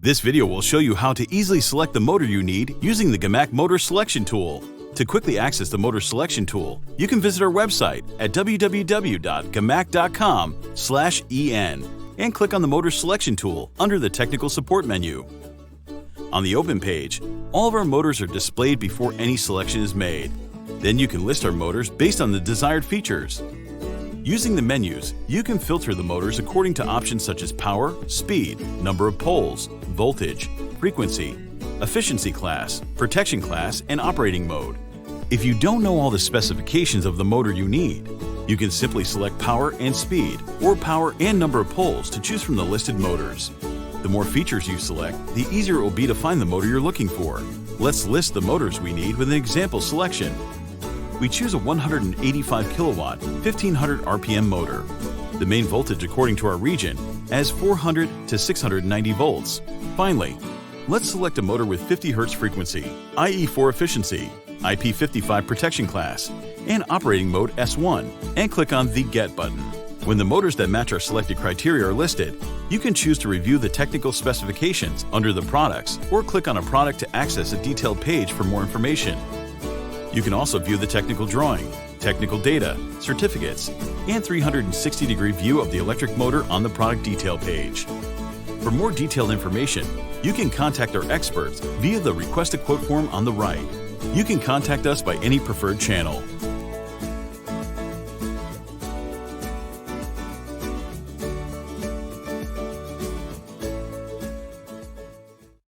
This video will show you how to easily select the motor you need using the GAMAK Motor Selection Tool. To quickly access the Motor Selection Tool, you can visit our website at www.gamak.com/en and click on the Motor Selection Tool under the Technical Support menu. On the Open page, all of our motors are displayed before any selection is made. Then you can list our motors based on the desired features. Using the menus, you can filter the motors according to options such as power, speed, number of poles, voltage, frequency, efficiency class, protection class, and operating mode. If you don't know all the specifications of the motor you need, you can simply select power and speed, or power and number of poles to choose from the listed motors. The more features you select, the easier it will be to find the motor you're looking for. Let's list the motors we need with an example selection. We choose a 185 kilowatt, 1500 RPM motor. The main voltage according to our region as 400 to 690 volts. Finally, let's select a motor with 50 Hz frequency, IE4 efficiency, IP55 protection class, and operating mode S1, and click on the Get button. When the motors that match our selected criteria are listed, you can choose to review the technical specifications under the products or click on a product to access a detailed page for more information. You can also view the technical drawing, technical data, certificates, and 360-degree view of the electric motor on the product detail page. For more detailed information, you can contact our experts via the Request a Quote form on the right. You can contact us by any preferred channel.